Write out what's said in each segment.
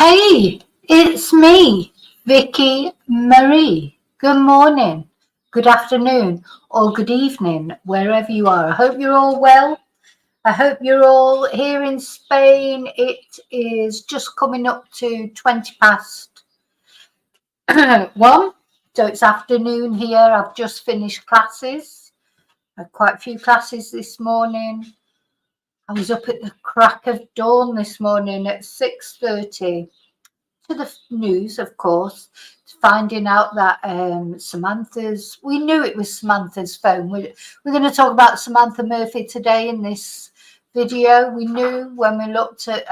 Hey, it's me, Vicki Marie. Good morning, good afternoon, or good evening, wherever you are. I hope you're all well. I hope you're all here in Spain. It is just coming up to 20 past 1, so it's afternoon here. I've just finished classes. I had quite a few classes this morning. I was up at the crack of dawn this morning at 6:30. To the news, of course, finding out that we knew it was Samantha's phone. We're going to talk about Samantha Murphy today in this video. We knew when we looked at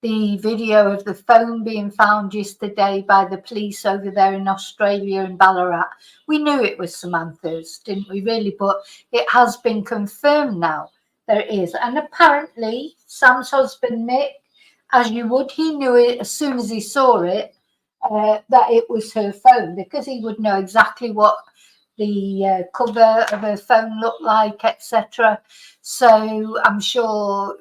the video of the phone being found yesterday by the police over there in Australia in Ballarat. We knew it was Samantha's, didn't we really? But it has been confirmed now there is. And apparently Sam's husband, Mick, as you would, he knew it as soon as he saw it, that it was her phone, because he would know exactly what the cover of her phone looked like, etc. So I'm sure,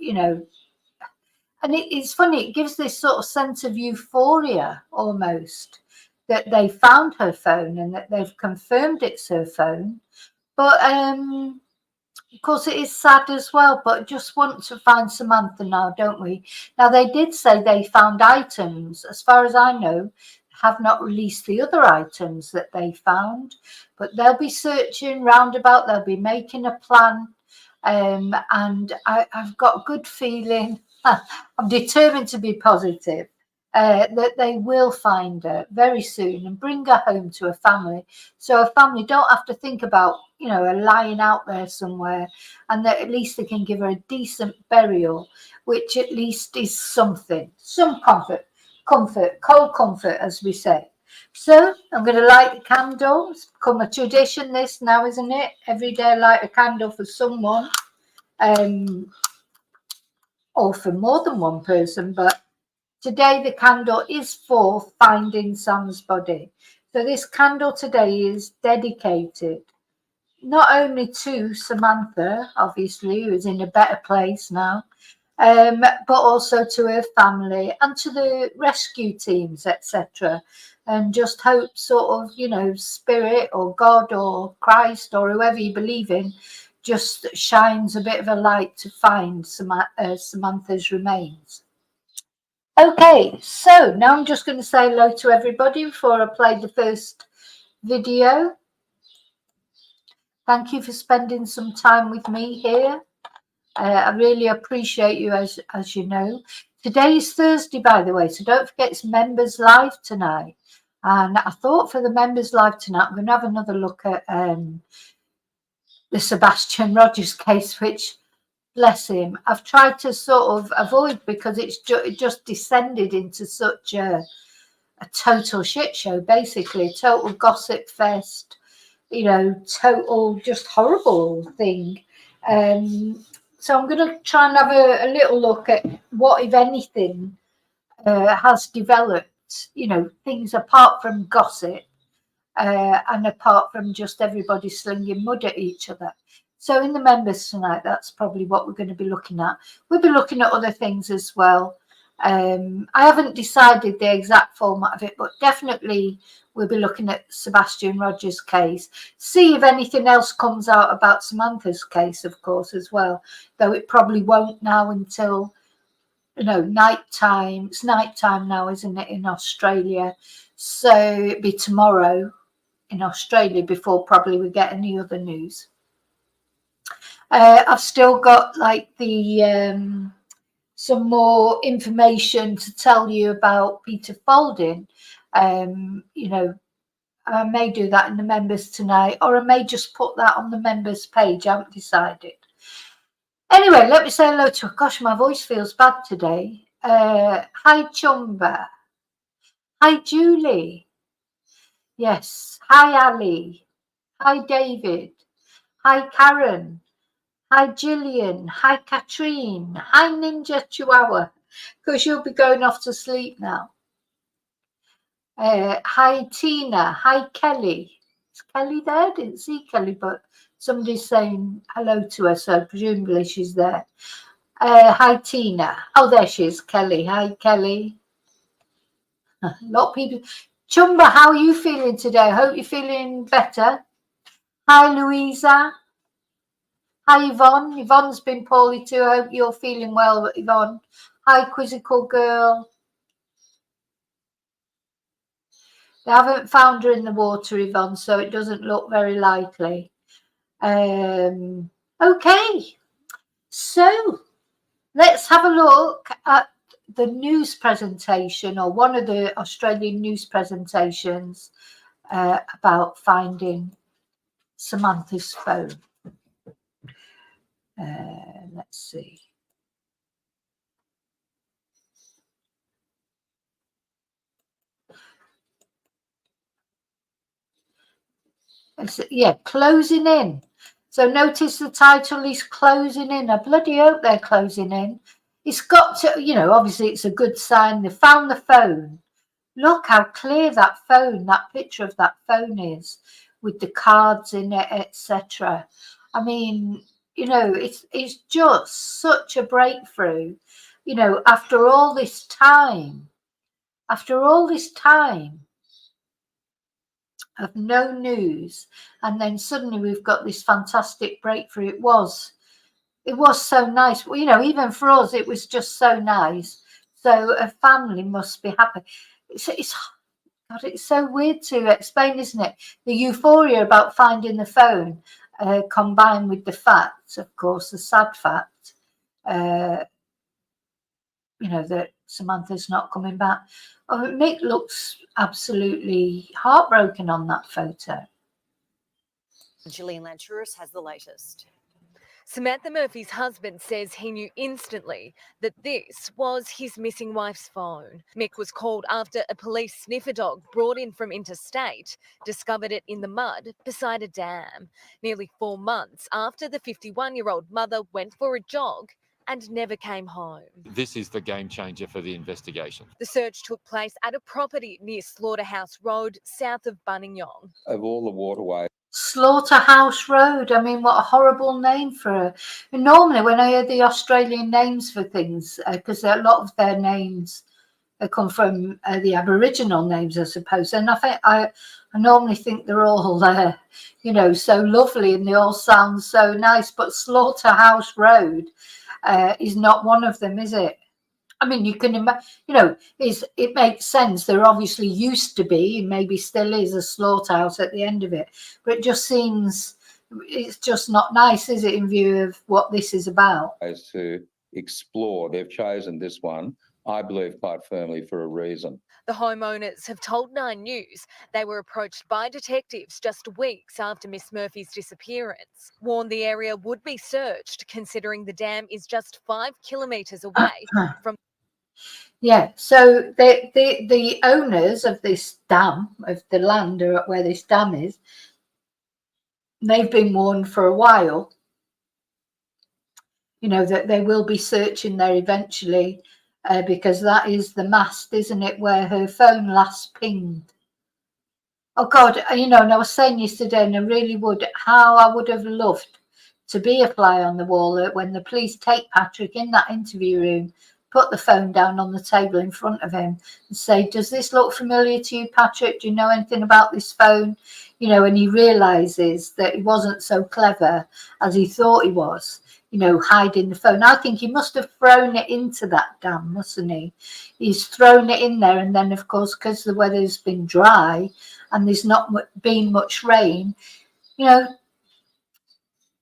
and it's funny, it gives this sort of sense of euphoria almost, that they found her phone and that they've confirmed it's her phone. But of course, it is sad as well, but just want to find Samantha now, don't we? Now, they did say they found items. As far as I know, have not released the other items that they found, but they'll be searching roundabout. They'll be making a plan, and I've got a good feeling. I'm determined to be positive. That they will find her very soon and bring her home to her family, so her family don't have to think about her lying out there somewhere, and that at least they can give her a decent burial, which at least is something, some comfort, cold comfort, as we say. So I'm going to light the candle. It's become a tradition this now, isn't it? Every day I light a candle for someone, or for more than one person, but today the candle is for finding Sam's body. So this candle today is dedicated not only to Samantha, obviously, who is in a better place now, but also to her family and to the rescue teams, etc. And just hope sort of, spirit or God or Christ or whoever you believe in just shines a bit of a light to find Samantha's remains. Okay, so now I'm just going to say hello to everybody before I play the first video. Thank you for spending some time with me here. I really appreciate you, as you know. Today is Thursday, by the way, so don't forget it's Members Live tonight. And I thought for the Members Live tonight, I'm going to have another look at the Sebastian Rogers case, which, bless him, I've tried to sort of avoid, because it just descended into such a total shit show, basically, total gossip fest, total just horrible thing. So I'm going to try and have a little look at what, if anything, has developed, things apart from gossip, and apart from just everybody slinging mud at each other. So in the members tonight, that's probably what we're going to be looking at. We'll be looking at other things as well. I haven't decided the exact format of it, but definitely we'll be looking at Sebastian Rogers' case. See if anything else comes out about Samantha's case, of course, as well, though it probably won't now until, night time. It's night time now, isn't it, in Australia? So it'll be tomorrow in Australia before probably we get any other news. I've still got like the some more information to tell you about Peter Folding. I may do that in the members tonight, or I may just put that on the members page. I haven't decided. Anyway, let me say hello to her. Gosh, my voice feels bad today. Hi, Chumba. Hi, Julie. Yes. Hi, Ali. Hi, David. Hi, Karen. Hi, Gillian. Hi, Katrine. Hi, Ninja Chihuahua, because you'll be going off to sleep now. Hi, Tina. Hi, Kelly. Is Kelly there? I didn't see Kelly, but somebody's saying hello to her, so presumably she's there. Hi, Tina. Oh, there she is, Kelly. Hi, Kelly. A lot of people. Chumba, how are you feeling today? Hope you're feeling better. Hi, Louisa. Hi, Yvonne. Yvonne's been poorly too. I hope you're feeling well, Yvonne. Hi, Quizzical Girl. They haven't found her in the water, Yvonne, so it doesn't look very likely. Okay, so let's have a look at the news presentation, or one of the Australian news presentations about finding Samantha's phone. Let's see. Yeah, closing in. So notice the title is closing in. I bloody hope they're closing in. It's got to, obviously it's a good sign. They found the phone. Look how clear that phone, that picture of that phone is, with the cards in it, etc. I mean, it's just such a breakthrough. After all this time of no news, and then suddenly we've got this fantastic breakthrough. It was so nice. Well, even for us, it was just so nice. So a family must be happy. God, it's so weird to explain, isn't it? The euphoria about finding the phone, combined with the fact, of course, the sad fact, that Samantha's not coming back. Oh, Mick looks absolutely heartbroken on that photo. Gillian Lanturis has the latest. Samantha Murphy's husband says he knew instantly that this was his missing wife's phone. Mick was called after a police sniffer dog brought in from interstate discovered it in the mud beside a dam. Nearly 4 months after the 51-year-old mother went for a jog and never came home. This is the game changer for the investigation. The search took place at a property near Slaughterhouse Road, south of Buninyong. Of all the waterways. Slaughterhouse Road. I mean, what a horrible name for her. And normally, when I hear the Australian names for things, because a lot of their names come from the Aboriginal names, I suppose, and I think I normally think they're all so lovely and they all sound so nice. But Slaughterhouse Road is not one of them, is it? I mean, you can imagine, it makes sense. There obviously used to be, and maybe still is, a slaughterhouse at the end of it. But it just seems, it's just not nice, is it, in view of what this is about? To explore, they've chosen this one, I believe, quite firmly for a reason. The homeowners have told 9 News they were approached by detectives just weeks after Miss Murphy's disappearance, warned the area would be searched considering the dam is just 5 kilometres away from. Yeah, so the owners of this dam, of the land where this dam is, they've been warned for a while, that they will be searching there eventually, because that is the mast, isn't it, where her phone last pinged. Oh God, and I was saying yesterday, and I really how I would have loved to be a fly on the wall when the police take Patrick in that interview room, put the phone down on the table in front of him and say, does this look familiar to you, Patrick? Do you know anything about this phone? And he realizes that he wasn't so clever as he thought he was, hiding the phone. I think he must have thrown it into that dam, mustn't he? He's thrown it in there, and then, of course, because the weather's been dry and there's not been much rain,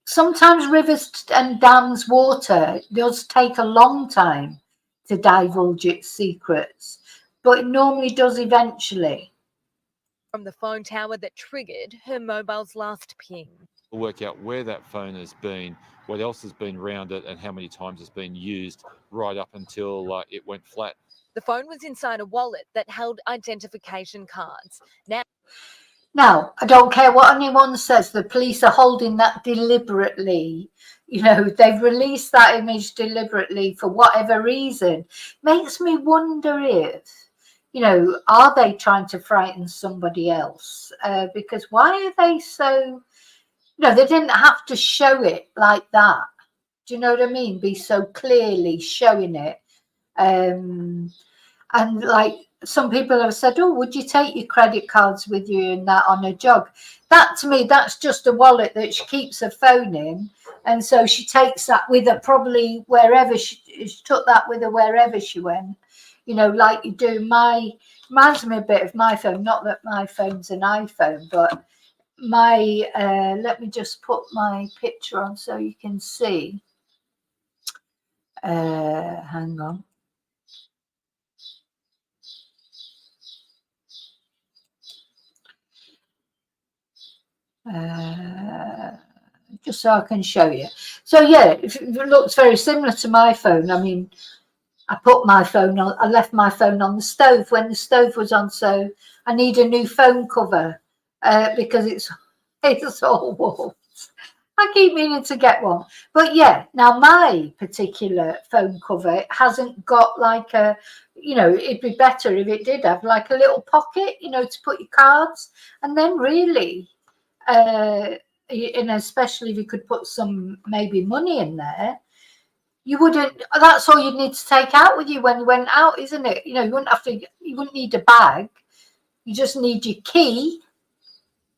sometimes rivers and dams water does take a long time to divulge its secrets, but it normally does eventually. From the phone tower that triggered her mobile's last ping. We'll work out where that phone has been, what else has been around it, and how many times it's been used right up until it went flat. The phone was inside a wallet that held identification cards. Now, I don't care what anyone says, the police are holding that deliberately. They've released that image deliberately for whatever reason. Makes me wonder if, are they trying to frighten somebody else? Because why are they so, they didn't have to show it like that. Do you know what I mean? Be so clearly showing it. And like some people have said, oh, would you take your credit cards with you and that on a jog? That to me, that's just a wallet that she keeps her phone in. And so she takes that with her probably wherever she took that with her wherever she went, you know, like you do. Reminds me a bit of my phone, not that my phone's an iPhone, but my, let me just put my picture on so you can see. Hang on. Just so I can show you. So yeah, it looks very similar to my phone. I mean, I put my phone on, I left my phone on the stove when the stove was on, so I need a new phone cover because it's all warped. I keep meaning to get one. But yeah, now my particular phone cover, it hasn't got like a, you know, it'd be better if it did have like a little pocket, you know, to put your cards. And then really, and especially if you could put some maybe money in there, you wouldn't, that's all you'd need to take out with you when you went out, isn't it? You know, you wouldn't need a bag. You just need your key.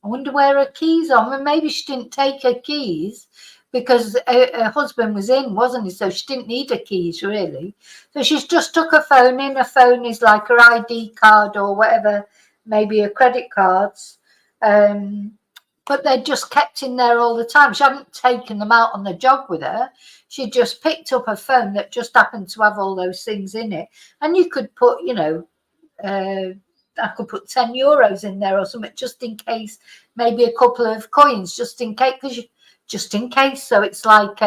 I wonder where her keys are. Well, maybe she didn't take her keys because her husband was in, wasn't he? So she didn't need her keys, really. So she's just took her phone in. Her phone is like her ID card or whatever, maybe her credit cards. But they're just kept in there all the time. She hadn't taken them out on the jog with her. She just picked up a phone that just happened to have all those things in it. And you could put, you know, I could put 10 euros in there or something, just in case, maybe a couple of coins, just in case, just in case. So it's like,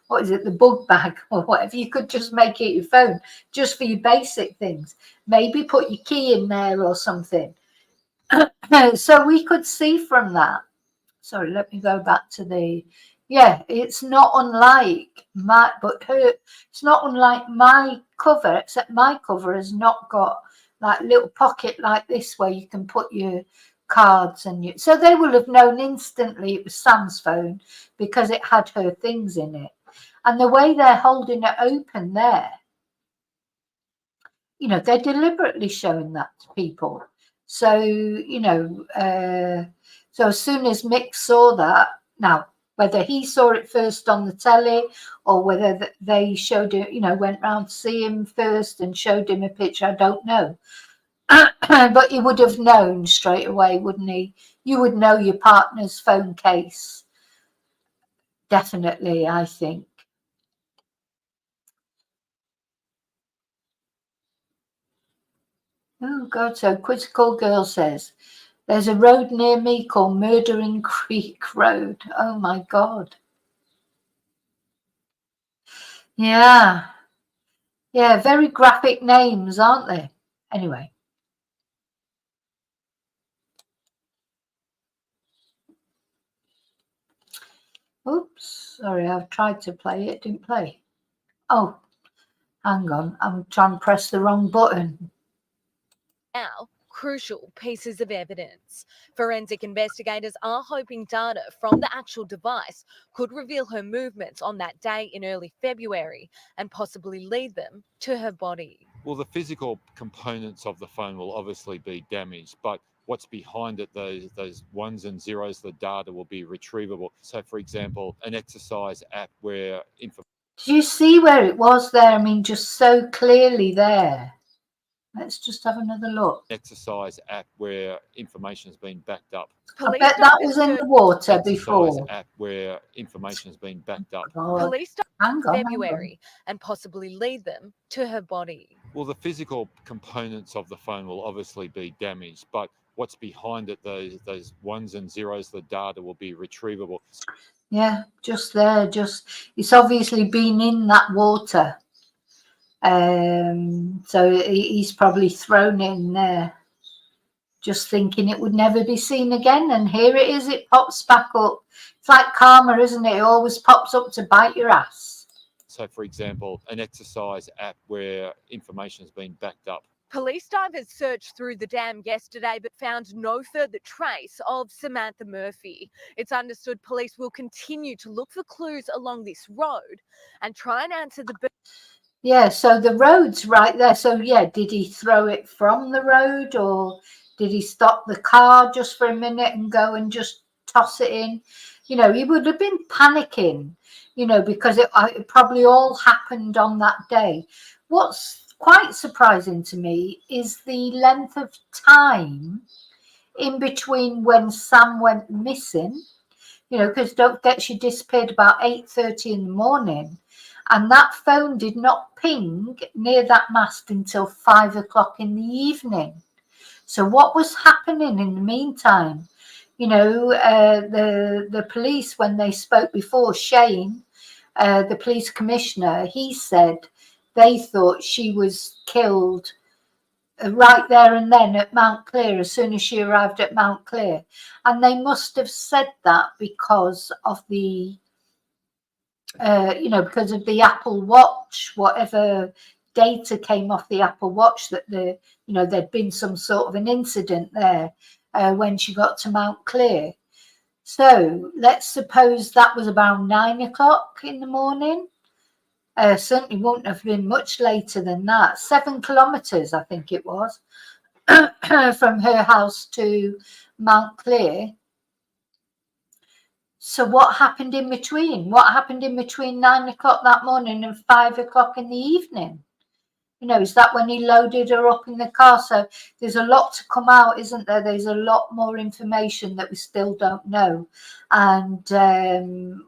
what is it, the bug bag or whatever. You could just make it your phone, just for your basic things. Maybe put your key in there or something. So we could see from that. Sorry, let me go back to the, yeah, it's not unlike my, it's not unlike my cover, except my cover has not got like little pocket like this where you can put your cards and you, so they will have known instantly it was Sam's phone because it had her things in it. And the way they're holding it open there, you know, they're deliberately showing that to people. So, you know, so as soon as Mick saw that, now, whether he saw it first on the telly or whether they showed it, you know, went round to see him first and showed him a picture, I don't know. But he would have known straight away, wouldn't he? You would know your partner's phone case. Definitely, I think. Oh, God, so Quizzical Girl says, there's a road near me called Murdering Creek Road. Oh, my God. Yeah. Yeah, very graphic names, aren't they? Anyway. Oops, sorry, I've tried to play it, didn't play. Oh, hang on, I'm trying to press the wrong button. Now, crucial pieces of evidence. Forensic investigators are hoping data from the actual device could reveal her movements on that day in early February and possibly lead them to her body. Well, the physical components of the phone will obviously be damaged, but what's behind it, those ones and zeros, the data will be retrievable. So, for example, an exercise app where information... Do you see where it was there? I mean, just so clearly there. Let's just have another look. Exercise app where information has been backed up. I bet that was in the water Exercise before. app where information has been backed up. Police Hang on, February and possibly lead them to her body. Well, the physical components of the phone will obviously be damaged, but what's behind it, those ones and zeros, the data will be retrievable. Yeah, just there, it's obviously been in that water. So he's probably thrown it in there, just thinking it would never be seen again. And here it is, it pops back up. It's like karma, isn't it? It always pops up to bite your ass. So, for example, an exercise app where information has been backed up. Police divers searched through the dam yesterday but found no further trace of Samantha Murphy. It's understood police will continue to look for clues along this road and try and answer the... Yeah, so the road's right there. So, yeah, did he throw it from the road, or did he stop the car just for a minute and go and just toss it in? You know, he would have been panicking, you know, because it probably all happened on that day. What's quite surprising to me is the length of time in between when Sam went missing, you know, because don't forget she disappeared about 8:30 in the morning. And that phone did not ping near that mast until 5 o'clock in the evening. So what was happening in the meantime? You know, the police, when they spoke before, Shane, the police commissioner, he said they thought she was killed right there and then at Mount Clear, as soon as she arrived at Mount Clear. And they must have said that because of the you know, because of the Apple Watch, whatever data came off the Apple Watch, that you know, there'd been some sort of an incident there when she got to Mount Clear. So let's suppose that was about 9 o'clock in the morning. Certainly won't have been much later than that. 7 kilometres, I think it was, from her house to Mount Clear. So what happened in between? What happened in between 9 o'clock that morning and 5 o'clock in the evening? You know, is that when he loaded her up in the car? So there's a lot to come out, isn't there? There's a lot more information that we still don't know. And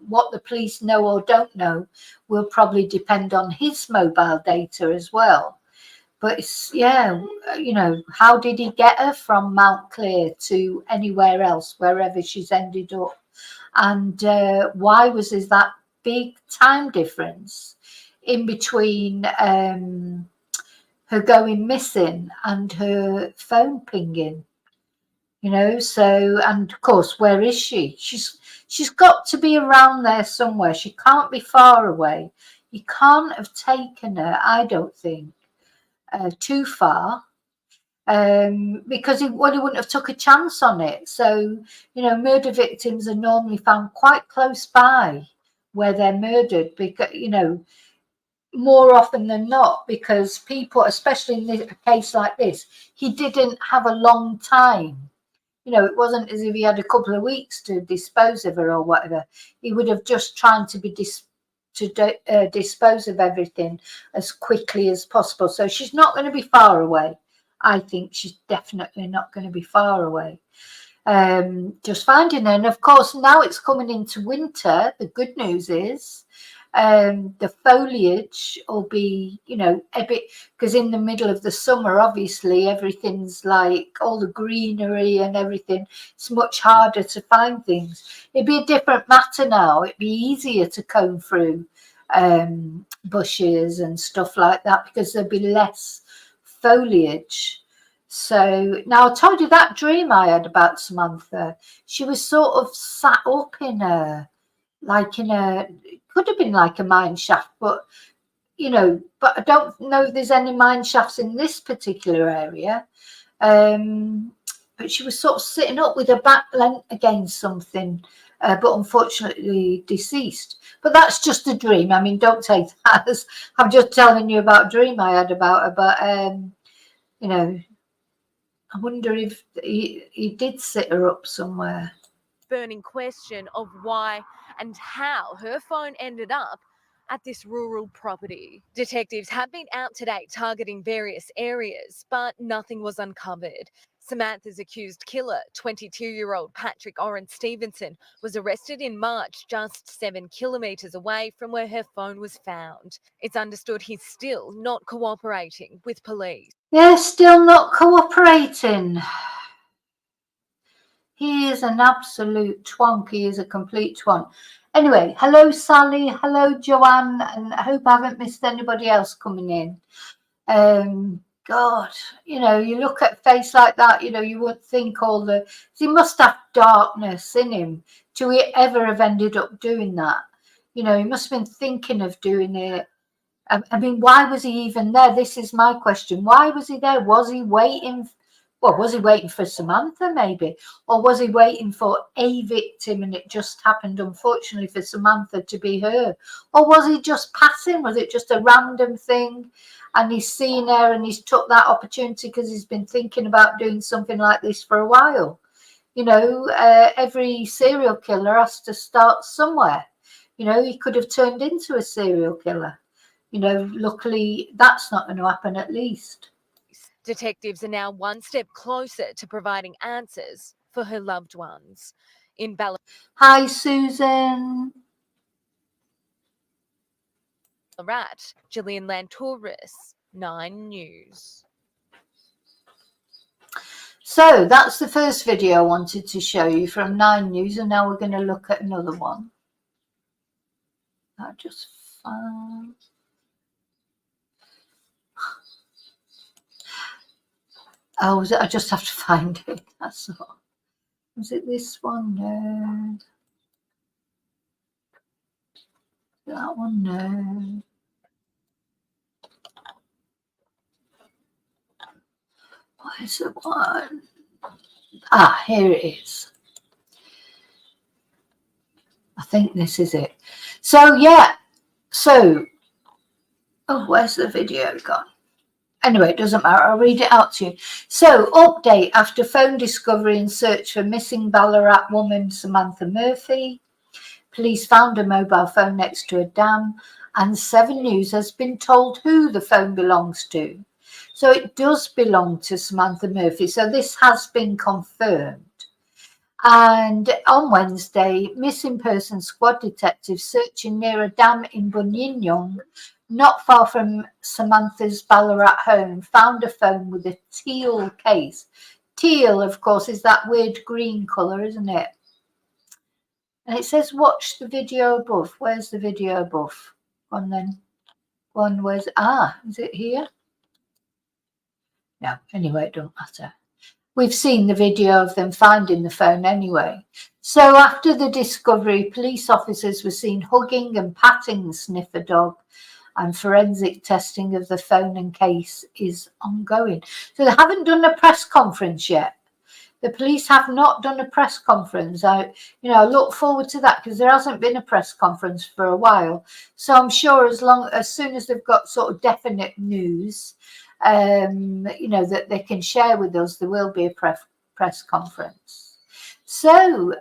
what the police know or don't know will probably depend on his mobile data as well. But it's, yeah, you know, how did he get her from Mount Clear to anywhere else, wherever she's ended up? And why was there that big time difference in between her going missing and her phone pinging? You know, so, and of course, where is she? She's got to be around there somewhere. She can't be far away. You can't have taken her, I don't think, too far. Because he wouldn't have took a chance on it. So, you know, murder victims are normally found quite close by where they're murdered, because, you know, more often than not, because people, especially in a case like this, he didn't have a long time. You know, it wasn't as if he had a couple of weeks to dispose of her or whatever. He would have just tried to be dispose of everything as quickly as possible. So she's not going to be far away. I think she's definitely not going to be far away. Just finding her. And of course, now it's coming into winter. The good news is the foliage will be, you know, a bit, because in the middle of the summer, obviously, everything's like all the greenery and everything. It's much harder to find things. It'd be a different matter now. It'd be easier to comb through bushes and stuff like that, because there'd be less foliage. So now I told you that dream I had about Samantha. She was sort of sat up in a, like in a, could have been like a mine shaft, but you know, but I don't know if there's any mine shafts in this particular area. But she was sort of sitting up with her back leant against something, but unfortunately deceased. But that's just a dream. I mean, don't take that as I'm just telling you about a dream I had about her. But you know, I wonder if he did sit her up somewhere. Burning question of why and how her phone ended up at this rural property. Detectives have been out today targeting various areas, but nothing was uncovered. Samantha's accused killer, 22-year-old Patrick Oren Stevenson, was arrested in March, just 7 kilometres away from where her phone was found. It's understood he's still not cooperating with police. They're still not cooperating. He is an absolute twonk. He is a complete twonk. Anyway, hello, Sally. Hello, Joanne. And I hope I haven't missed anybody else coming in. God, you know, you look at a face like that, you know, you wouldn't think all the... He must have darkness in him to ever have ended up doing that. You know, he must have been thinking of doing it I mean, why was he even there? This is my question. Why was he there? Was he waiting? Well, was he waiting for Samantha maybe? Or was he waiting for a victim and it just happened, unfortunately, for Samantha to be her? Or was he just passing? Was it just a random thing? And he's seen her and he's took that opportunity because he's been thinking about doing something like this for a while. You know, every serial killer has to start somewhere. You know, he could have turned into a serial killer. You know, luckily that's not going to happen, at least. Detectives are now one step closer to providing answers for her loved ones. In Ballarat, Hi, Susan. Gillian Lantouris, 9 News. So that's the first video I wanted to show you from 9 News, and now we're going to look at another one. I just found. Oh, I just have to find it. That's all. Was it this one? No. That one? No. What is the one? Ah, here it is. I think this is it. So, yeah. So, oh, where's the video gone? Anyway, it doesn't matter. I'll read it out to you. So, update after phone discovery and search for missing Ballarat woman Samantha Murphy. Police found a mobile phone next to a dam, and 7 News has been told who the phone belongs to. So it does belong to Samantha Murphy. So this has been confirmed. And on Wednesday, missing person squad detectives searching near a dam in Bunyinyong, not far from Samantha's Ballarat home, found a phone with a teal case. Teal, of course, is that weird green colour, isn't it? And it says, watch the video above. Where's the video above? Go on then. Go on, where's, is it here? No, anyway, it don't matter. We've seen the video of them finding the phone anyway. So after the discovery, police officers were seen hugging and patting the sniffer dog, and forensic testing of the phone and case is ongoing. So they haven't done a press conference yet. The police have not done a press conference. I look forward to that because there hasn't been a press conference for a while. So I'm sure as soon as they've got sort of definite news, that they can share with us, there will be a press conference. So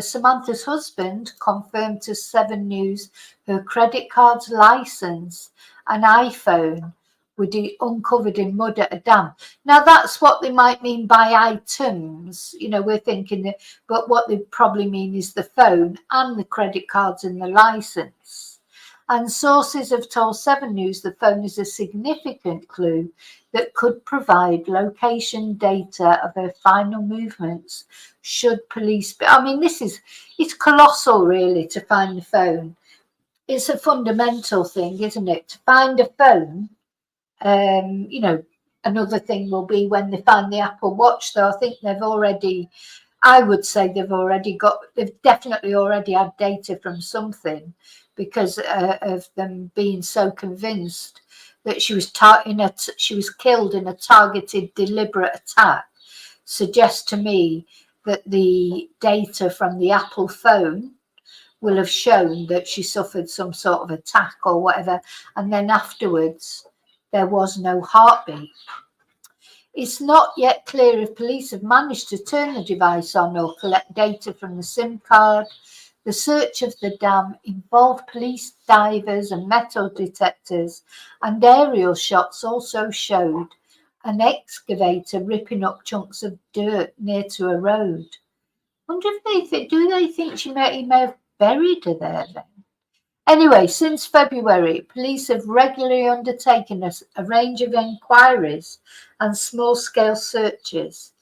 Samantha's husband confirmed to 7 News her credit card's license and iPhone were uncovered in mud at a dam. Now that's what they might mean by items. We're thinking that, but what they probably mean is the phone and the credit cards and the license. And sources have told 7 News the phone is a significant clue that could provide location data of her final movements should police be. I mean, it's colossal really to find the phone. It's a fundamental thing, isn't it? To find a phone. Another thing will be when they find the Apple Watch, though I think they've definitely already had data from something because of them being so convinced that she was killed in a targeted, deliberate attack. Suggests to me that the data from the Apple phone will have shown that she suffered some sort of attack or whatever, and then afterwards there was no heartbeat. It's not yet clear if police have managed to turn the device on or collect data from the SIM card. The search of the dam involved police divers and metal detectors, and aerial shots also showed an excavator ripping up chunks of dirt near to a road. Wonder if they think he may have buried her there then? Anyway, since February, police have regularly undertaken a range of inquiries and small-scale searches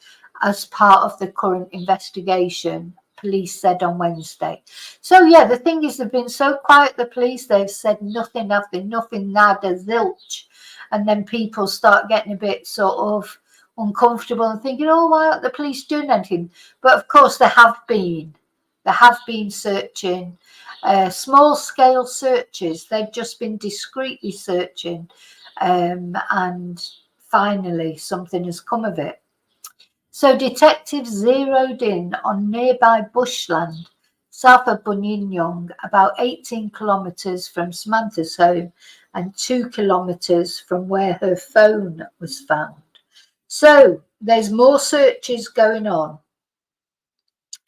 as part of the current investigation, police said on Wednesday. So, yeah, the thing is, they've been so quiet, the police, they've said nothing, nothing, nada, zilch. And then people start getting a bit sort of uncomfortable and thinking, oh, why aren't the police doing anything? But, of course, they have been. They have been searching. Small scale searches. They've just been discreetly searching, and finally something has come of it. So detectives zeroed in on nearby bushland south of Buninyong, about 18 kilometres from Samantha's home and 2 kilometres from where her phone was found. So there's more searches going on.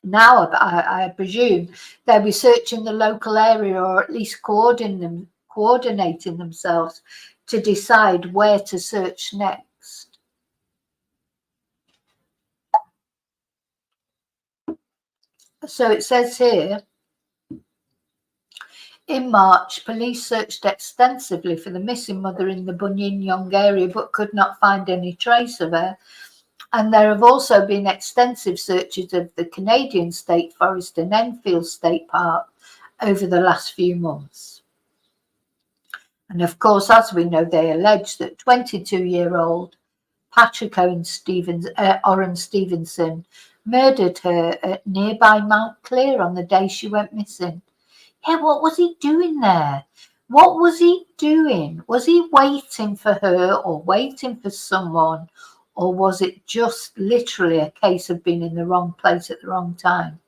Now, I presume they'll be searching the local area, or at least coordinating themselves to decide where to search next. So it says here, in March, police searched extensively for the missing mother in the Buninyong area, but could not find any trace of her. And there have also been extensive searches of the Canadian State Forest and Enfield State Park over the last few months. And of course, as we know, they allege that 22-year-old Patrick Oren Stevenson murdered her at nearby Mount Clear on the day she went missing. Yeah, what was he doing there? What was he doing? Was he waiting for her or waiting for someone? Or was it just literally a case of being in the wrong place at the wrong time?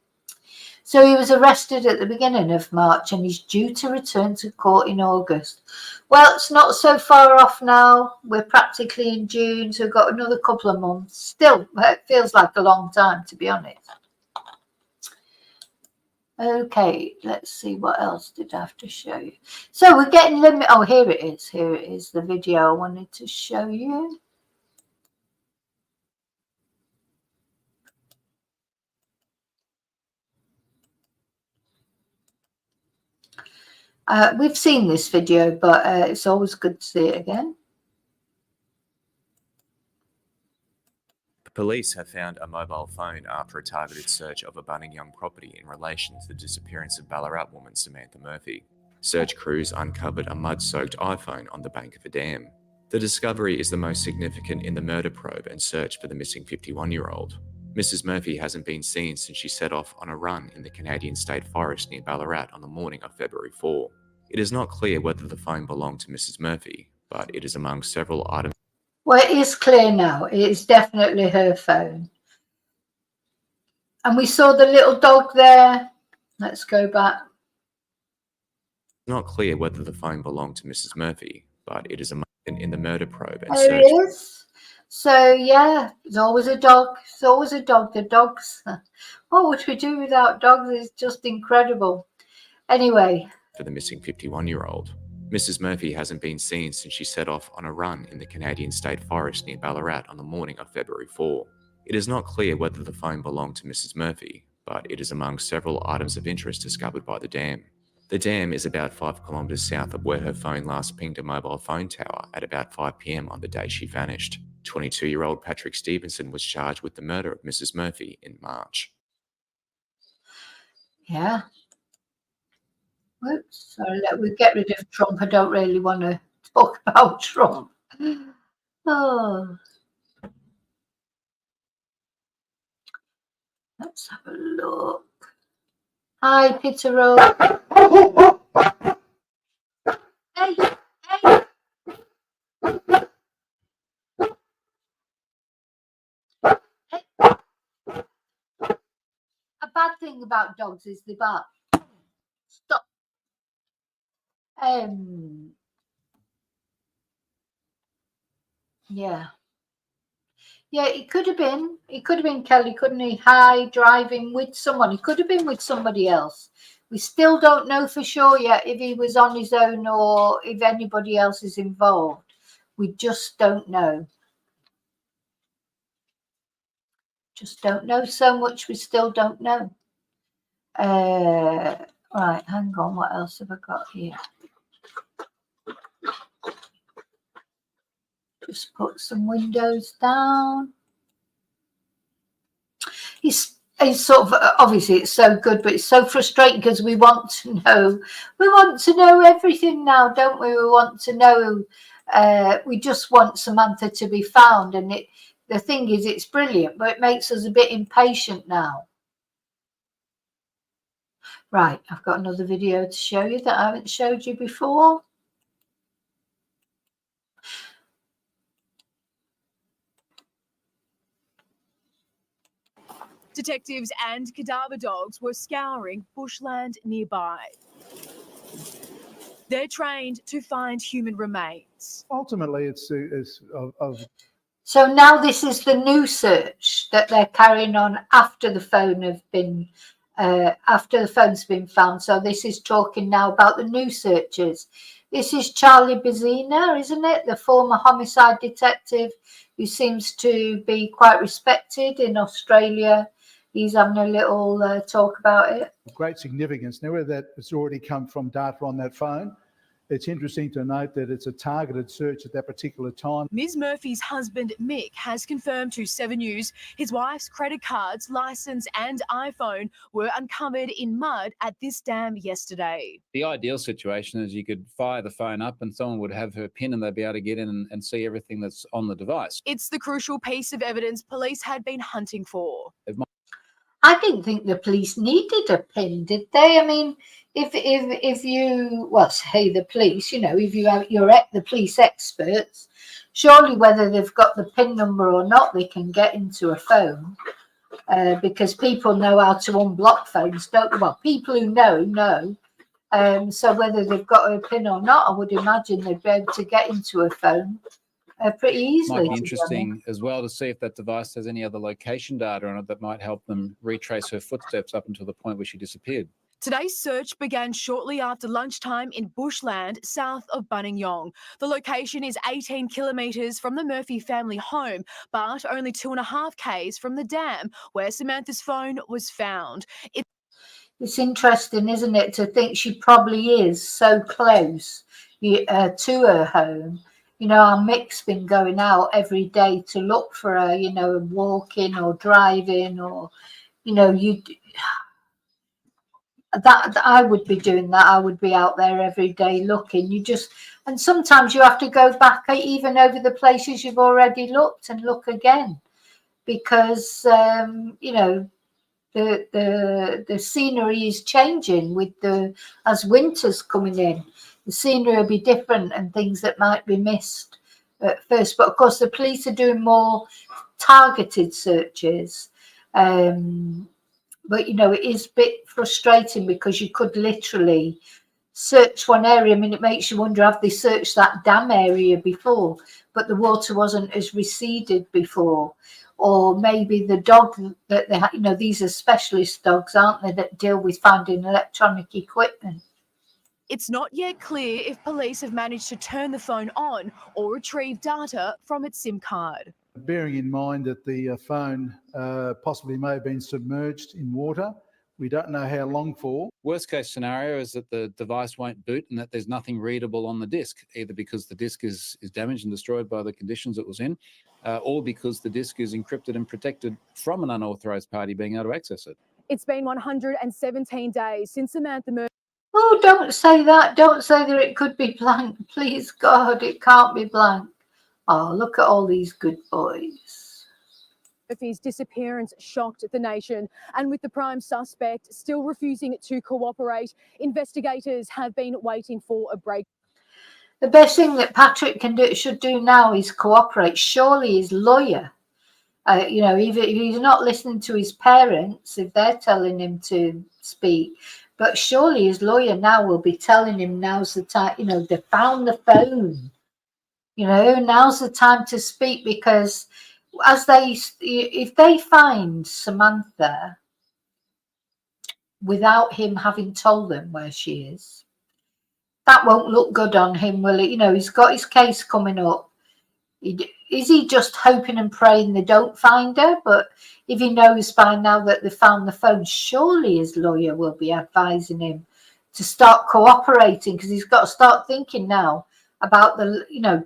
So he was arrested at the beginning of March and he's due to return to court in August. Well, it's not so far off now. We're practically in June, so we've got another couple of months. Still, it feels like a long time, to be honest. Okay, let's see, what else did I have to show you? So we're getting limit. Oh, here it is. Here it is, the video I wanted to show you. We've seen this video, but it's always good to see it again. Police have found a mobile phone after a targeted search of a Buninyong property in relation to the disappearance of Ballarat woman Samantha Murphy. Search crews uncovered a mud-soaked iPhone on the bank of a dam. The discovery is the most significant in the murder probe and search for the missing 51-year-old. Mrs. Murphy hasn't been seen since she set off on a run in the Canadian State Forest near Ballarat on the morning of February 4. It is not clear whether the phone belonged to Mrs. Murphy, but it is among several items. Well, it is clear now. It is definitely her phone. And we saw the little dog there. Let's go back. It's not clear whether the phone belonged to Mrs. Murphy, but it is among in the murder probe and There search. it is. So, yeah, there's always a dog. There's always a dog. The dogs. What would we do without dogs? It's just incredible. Anyway. For the missing 51-year-old. Mrs. Murphy hasn't been seen since she set off on a run in the Canadian State Forest near Ballarat on the morning of February 4. It is not clear whether the phone belonged to Mrs. Murphy, but it is among several items of interest discovered by the dam. The dam is about 5 kilometres south of where her phone last pinged a mobile phone tower at about 5 p.m. on the day she vanished. 22-year-old Patrick Stevenson was charged with the murder of Mrs. Murphy in March. Yeah. Oops, sorry, let me get rid of Trump. I don't really want to talk about Trump. Oh. Let's have a look. Hi, Pitero. Hey, hey. Hey. A bad thing about dogs is they bark. Stop. Yeah. Yeah, it could have been. It could have been Kelly, couldn't he? High, driving with someone. He could have been with somebody else. We still don't know for sure yet if he was on his own or if anybody else is involved. We just don't know. Just don't know so much. We still don't know. Right, hang on. What else have I got here? Just put some windows down. He's sort of, obviously it's so good, but it's so frustrating because we want to know everything now, don't we? We want to know, we just want Samantha to be found, and the thing is, it's brilliant, but it makes us a bit impatient now. Right, I've got another video to show you that I haven't showed you before. Detectives and cadaver dogs were scouring bushland nearby. They're trained to find human remains. Ultimately, it's of So now this is the new search that they're carrying on after the phone have been after the phone's been found. So this is talking now about the new searches. This is Charlie Bazina, isn't it? The former homicide detective who seems to be quite respected in Australia. He's having a little talk about it. great significance. Now, whether that has already come from data on that phone, it's interesting to note that it's a targeted search at that particular time. Ms. Murphy's husband, Mick, has confirmed to 7 News his wife's credit cards, licence and iPhone were uncovered in mud at this dam yesterday. The ideal situation is you could fire the phone up and someone would have her PIN and they'd be able to get in and see everything that's on the device. It's the crucial piece of evidence police had been hunting for. I didn't think the police needed a PIN, did they? I mean, if you, well, say the police, you know, if you're the police experts, surely whether they've got the PIN number or not, they can get into a phone because people know how to unblock phones, don't they? Well, people who know. So whether they've got a PIN or not, I would imagine they'd be able to get into a phone pretty easily. Might be interesting as well to see if that device has any other location data on it that might help them retrace her footsteps up until the point where she disappeared. Today's search began shortly after lunchtime in bushland south of Buninyong. The location is 18 kilometres from the Murphy family home, but only 2.5 k's from the dam where Samantha's phone was found. It's interesting, isn't it, to think she probably is so close to her home. You know, our Mick's been going out every day to look for her, you know, walking or driving or, you know, that I would be doing that. I would be out there every day looking. And sometimes you have to go back even over the places you've already looked and look again because, you know, the scenery is changing as winter's coming in. The scenery will be different and things that might be missed at first. But of course, the police are doing more targeted searches. But, you know, it is a bit frustrating because you could literally search one area. I mean, it makes you wonder, have they searched that dam area before, but the water wasn't as receded before? Or maybe the dog that they have, you know, these are specialist dogs, aren't they, that deal with finding electronic equipment. It's not yet clear if police have managed to turn the phone on or retrieve data from its SIM card. Bearing in mind that the phone possibly may have been submerged in water, we don't know how long for. Worst case scenario is that the device won't boot and that there's nothing readable on the disk, either because the disk is damaged and destroyed by the conditions it was in, or because the disk is encrypted and protected from an unauthorised party being able to access it. It's been 117 days since Samantha Murphy. Oh, don't say that. Don't say that it could be blank. Please, God, it can't be blank. Oh, look at all these good boys. Murphy's disappearance shocked the nation, and with the prime suspect still refusing to cooperate, investigators have been waiting for a break. The best thing that Patrick should do now is cooperate. Surely his lawyer, you know, if he's not listening to his parents, if they're telling him to speak, but surely his lawyer now will be telling him now's the time, you know, they found the phone. You know, now's the time to speak because if they find Samantha without him having told them where she is, that won't look good on him, will it? You know, he's got his case coming up. Is he just hoping and praying they don't find her? But if he knows by now that they found the phone, surely his lawyer will be advising him to start cooperating because he's got to start thinking now about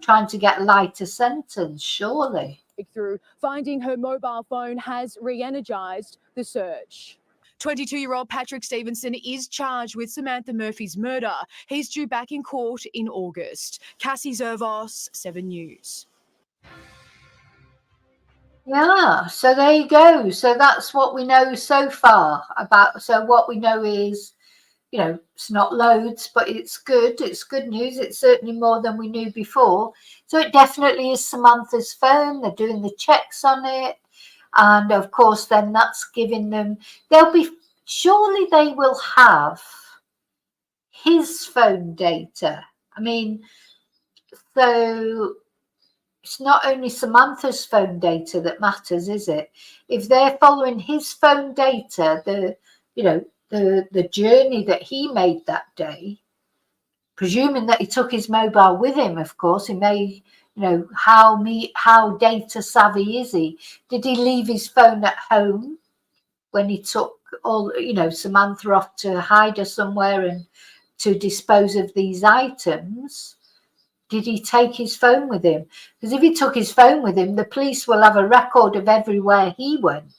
trying to get a lighter sentence, surely. Through finding her mobile phone has re-energised the search. 22-year-old Patrick Stevenson is charged with Samantha Murphy's murder. He's due back in court in August. Cassie Zervos, 7 News. Yeah, so there you go. So that's what we know so far about. So what we know is, you know, it's not loads, but it's good. It's good news. It's certainly more than we knew before. So it definitely is Samantha's phone. They're doing the checks on it. And of course, then that's giving them, surely they will have his phone data. I mean, so it's not only Samantha's phone data that matters, is it? If they're following his phone data, the journey that he made that day, presuming that he took his mobile with him, of course, he may, how data savvy is he? Did he leave his phone at home when he took Samantha off to hide her somewhere and to dispose of these items? Did he take his phone with him? Because if he took his phone with him, the police will have a record of everywhere he went.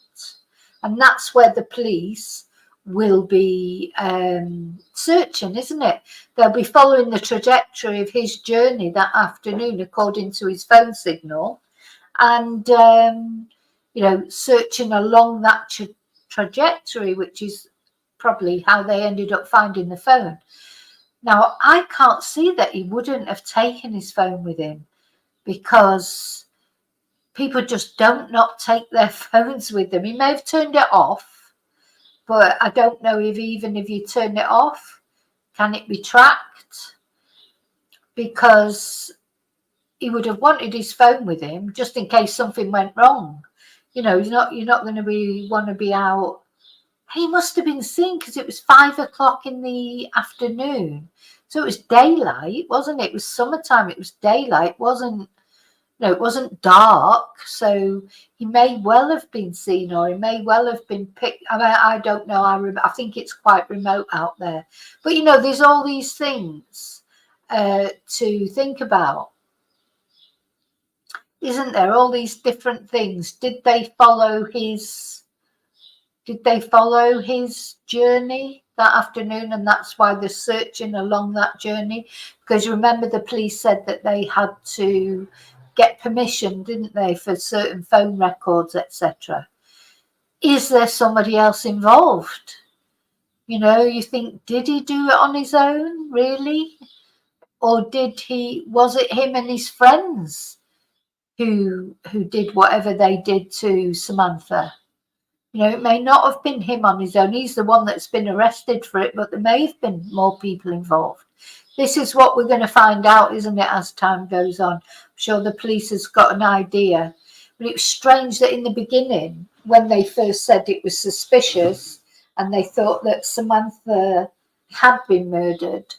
And that's where the police will be searching, isn't it? They'll be following the trajectory of his journey that afternoon, according to his phone signal, and, searching along that trajectory, which is probably how they ended up finding the phone. Now, I can't see that he wouldn't have taken his phone with him, because people just don't not take their phones with them. He may have turned it off, but I don't know if even if you turn it off, can it be tracked? Because he would have wanted his phone with him just in case something went wrong. You're not going to want to be out. He must have been seen because it was 5 o'clock in the afternoon. So it was daylight, wasn't it? It was summertime. It was daylight. It wasn't dark. So he may well have been seen, or he may well have been picked. I mean, I don't know. I think it's quite remote out there. But, there's all these things to think about. Isn't there? All these different things. Did they follow his journey that afternoon, and that's why they're searching along that journey? Because remember, the police said that they had to get permission, didn't they, for certain phone records, etc. Is there somebody else involved? You think, did he do it on his own, really? Or was it him and his friends who did whatever they did to Samantha? It may not have been him on his own. He's the one that's been arrested for it, but there may have been more people involved. This is what we're going to find out, isn't it, as time goes on? I'm sure the police has got an idea. But it was strange that in the beginning, when they first said it was suspicious and they thought that Samantha had been murdered,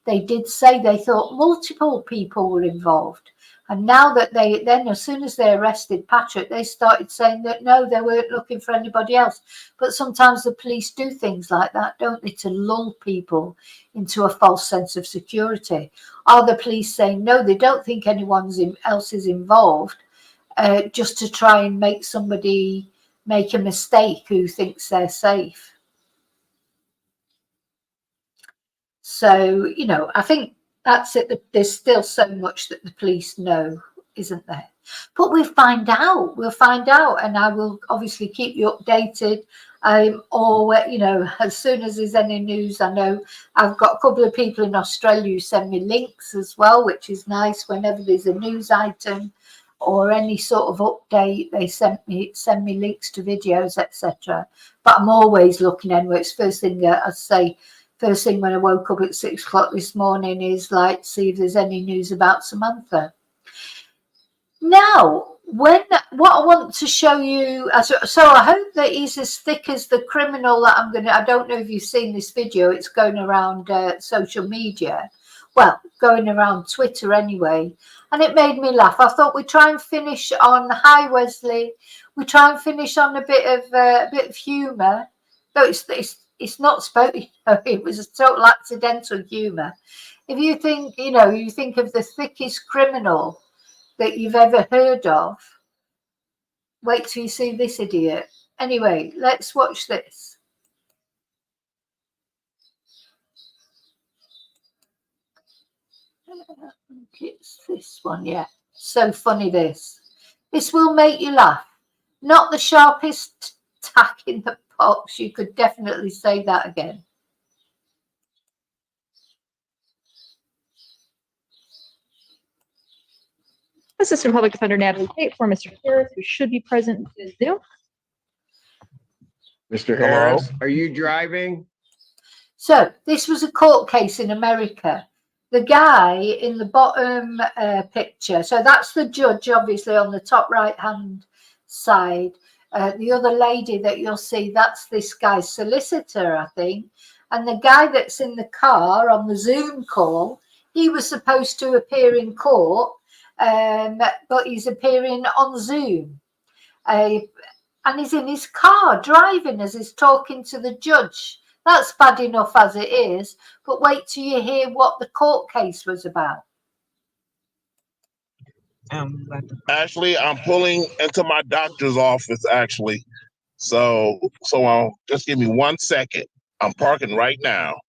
they did say they thought multiple people were involved. And now that as soon as they arrested Patrick, they started saying that no, they weren't looking for anybody else. But sometimes the police do things like that, don't they, to lull people into a false sense of security. Are the police saying no, they don't think anyone else is involved, just to try and make somebody make a mistake who thinks they're safe? So, I think that's it. There's still so much that the police know, isn't there? But we'll find out. And I will obviously keep you updated. Or, as soon as there's any news. I know I've got a couple of people in Australia who send me links as well, which is nice. Whenever there's a news item or any sort of update, they send me links to videos, etc. But I'm always looking anyway. It's first thing First thing when I woke up at 6 o'clock this morning is see if there's any news about Samantha. Now, what I want to show you, so I hope that he's as thick as the criminal that I don't know if you've seen this video. It's going around social media. Well, going around Twitter anyway. And it made me laugh. I thought we'd try and finish on, hi Wesley, we try and finish on a bit of humour. No, it's not spoken. It was a total accidental humour. If you think, you think of the thickest criminal that you've ever heard of, wait till you see this idiot. Anyway, let's watch this. It's this one, yeah. So funny this. This will make you laugh. Not the sharpest tack in the box. You could definitely say that again. Assistant Public Defender Natalie Tate for Mr. Harris, who should be present is Zoom. Mr. Harris, are you driving? So this was a court case in America. The guy in the bottom picture, so that's the judge, obviously, on the top right-hand side. The other lady that you'll see, that's this guy's solicitor, I think. And the guy that's in the car on the Zoom call, he was supposed to appear in court, but he's appearing on Zoom. And he's in his car driving as he's talking to the judge. That's bad enough as it is, but wait till you hear what the court case was about. Actually, I'm pulling into my doctor's office, actually. So just give me 1 second. I'm parking right now.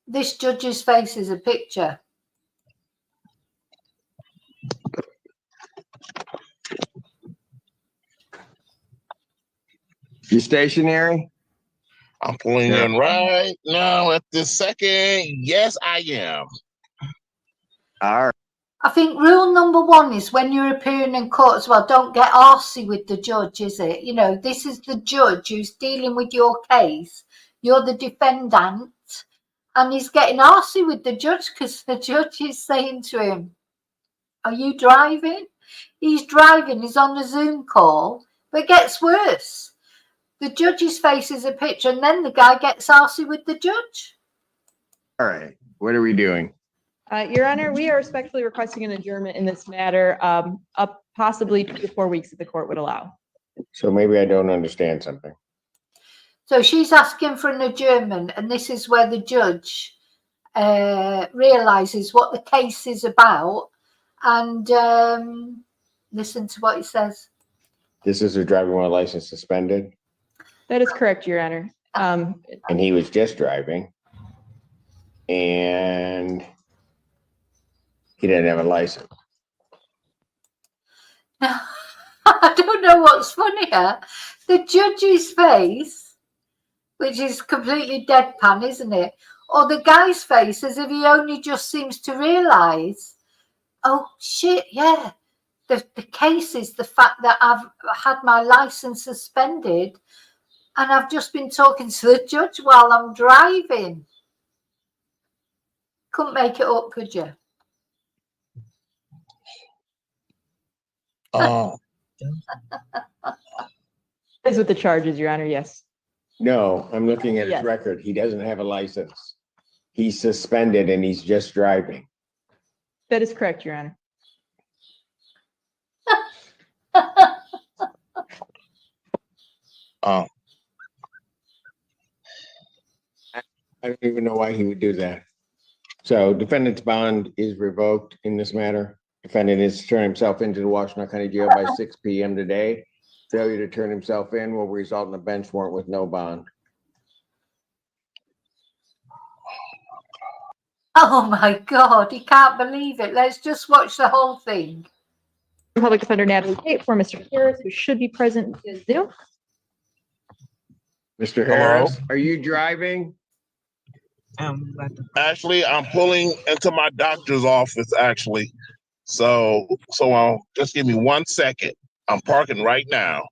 This judge's face is a picture. You stationary? I'm pulling in right now at this second. Yes, I am. All right. I think rule number 1 is when you're appearing in court as well, don't get arsey with the judge, is it? You know, this is the judge who's dealing with your case. You're the defendant, and he's getting arsey with the judge because the judge is saying to him, are you driving? He's driving, he's on a Zoom call, but it gets worse. The judge's face is a picture, and then the guy gets arsey with the judge. All right. What are we doing? Your Honor, we are respectfully requesting an adjournment in this matter, up possibly 2 to 4 weeks if the court would allow. So maybe I don't understand something. So she's asking for an adjournment, and this is where the judge realizes what the case is about, and listen to what he says. This is a driving while license suspended? That is correct, Your Honor. And he was just driving, and he didn't have a license. Now, I don't know what's funnier. The judge's face, which is completely deadpan, isn't it? Or the guy's face as if he only just seems to realise, oh, shit, yeah. The case is the fact that I've had my licence suspended and I've just been talking to the judge while I'm driving. Couldn't make it up, could you? Is with the charges, Your Honor, yes. No, I'm looking at his Yes. record. He doesn't have a license. He's suspended and he's just driving. That is correct, Your Honor. I don't even know why he would do that. So defendant's bond is revoked in this matter. Defendant is to turn himself into the Washington County Jail by 6 p.m. today. Failure to turn himself in will result in a bench warrant with no bond. Oh my God, he can't believe it. Let's just watch the whole thing. Public Defender Natalie Tate for Mr. Harris, who should be present is Zoom. Mr. Harris, are you driving? Actually, I'm pulling into my doctor's office, actually. So just give me 1 second. I'm parking right now.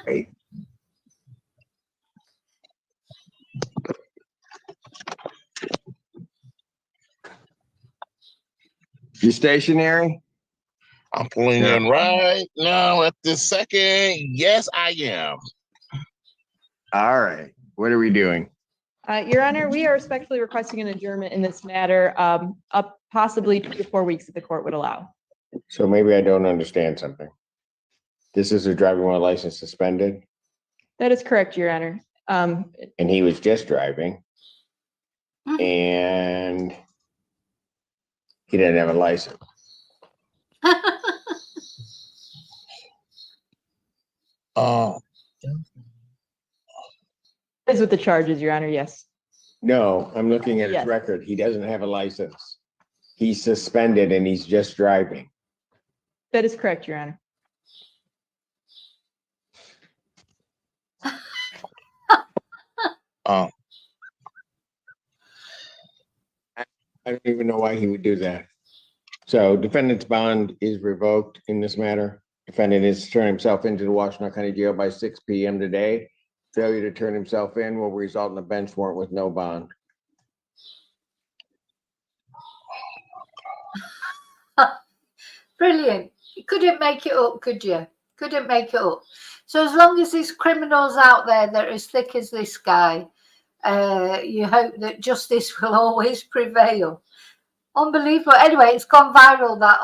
Wait. You stationary? I'm pulling in right now at this second. Yes, I am. All right. What are we doing? Your Honor, we are respectfully requesting an adjournment in this matter, up possibly 2 to 4 weeks if the court would allow. So maybe I don't understand something. This is a driving while license suspended, That is correct, Your Honor. and he was just driving, and he didn't have a license. Is with the charges, Your Honor, yes. No, I'm looking at his Yes. record. He doesn't have a license. He's suspended and he's just driving. That is correct, Your Honor. Um, I don't even know why he would do that. So defendant's bond is revoked in this matter. Defendant is turn himself into the Washington County Jail by 6 p.m. today. Failure to turn himself in will result in a bench warrant with no bond. Brilliant. You couldn't make it up, could you? Couldn't make it up. So as long as there's criminals out there that are as thick as this guy, you hope that justice will always prevail. Unbelievable. Anyway, it's gone viral that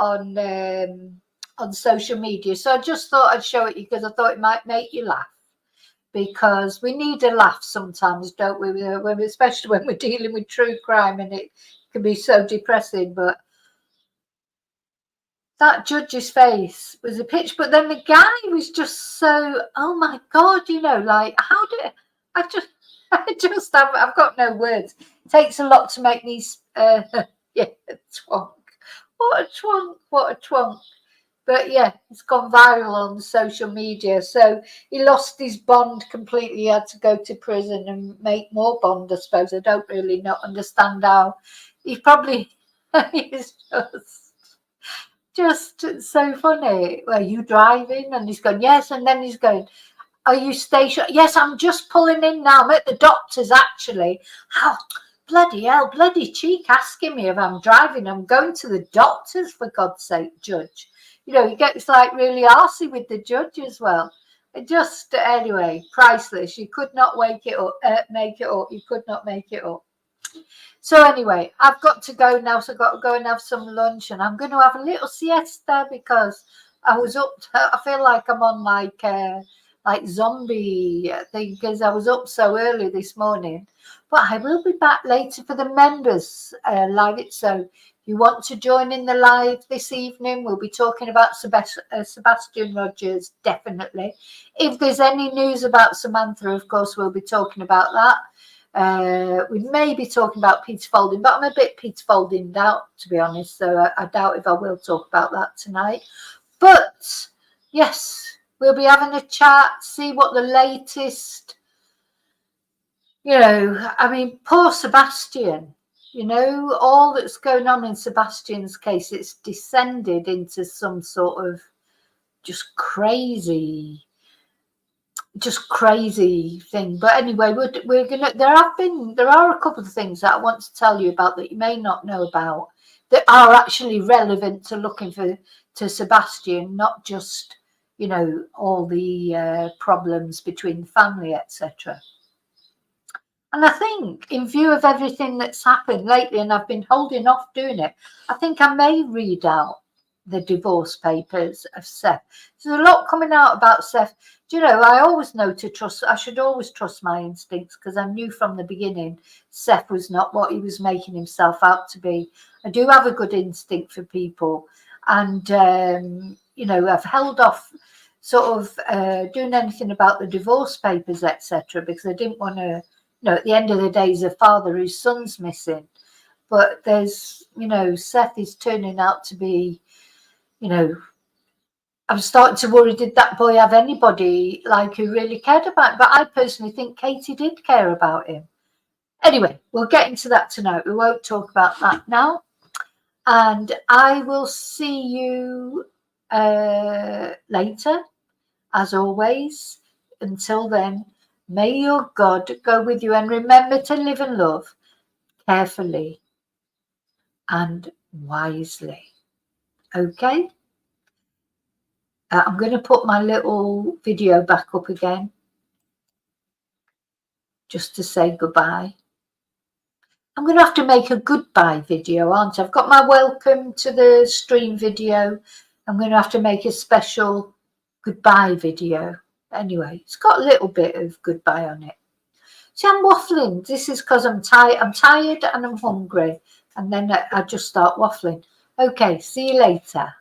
on social media. So I just thought I'd show it you because I thought it might make you laugh. Because we need a laugh sometimes, don't we? Especially when we're dealing with true crime and it can be so depressing. But that judge's face was a pitch, but then the guy was just so, oh my God, you know, like, how did I've got no words. It takes a lot to make these, yeah, twonk. What a twonk, what a twonk. But yeah, it's gone viral on social media. So he lost his bond completely. He had to go to prison and make more bond, I suppose. I don't really not understand how. He probably is just so funny. Are you driving? And he's going, yes. And then he's going, are you stationed? Yes, I'm just pulling in now. I'm at the doctor's, actually. How bloody hell, bloody cheek asking me if I'm driving. I'm going to the doctor's, for God's sake, judge. You know, he gets like really arsey with the judge as well. It just, anyway, priceless. You could not make it up. You could not make it up. So anyway, I've got to go now. So I've got to go and have some lunch, and I'm going to have a little siesta because I was up. I feel like I'm on like zombie thing because I was up so early this morning. But I will be back later for the members live. So you want to join in the live this evening? We'll be talking about Sebastian Rogers, definitely. If there's any news about Samantha, of course, we'll be talking about that. We may be talking about Peter Folding, but I'm a bit Peter Folding out, to be honest. So I doubt if I will talk about that tonight. But yes, we'll be having a chat, see what the latest, you know, I mean, poor Sebastian. You know, all that's going on in Sebastian's case, it's descended into some sort of just crazy thing. But anyway, we're gonna. There are a couple of things that I want to tell you about that you may not know about that are actually relevant to looking to Sebastian, not just, you know, all the problems between the family, etc. And I think in view of everything that's happened lately, and I've been holding off doing it, I think I may read out the divorce papers of Seth. There's a lot coming out about Seth. Do you know, I should always trust my instincts because I knew from the beginning Seth was not what he was making himself out to be. I do have a good instinct for people. And, you know, I've held off sort of doing anything about the divorce papers, etc., because I didn't want to, you know, at the end of the day, he's a father whose son's missing. But there's, you know, Seth is turning out to be, you know, I'm starting to worry, did that boy have anybody like who really cared about him? But I personally think Katie did care about him. Anyway, we'll get into that tonight. We won't talk about that now. And I will see you later, as always. Until then, may your God go with you, and remember to live and love carefully and wisely. Okay? I'm going to put my little video back up again just to say goodbye. I'm going to have to make a goodbye video, aren't I? I've got my welcome to the stream video. I'm going to have to make a special goodbye video. Anyway, it's got a little bit of goodbye on it. See, I'm waffling. This is because I'm tired. I'm tired and I'm hungry. And then I just start waffling. Okay, see you later.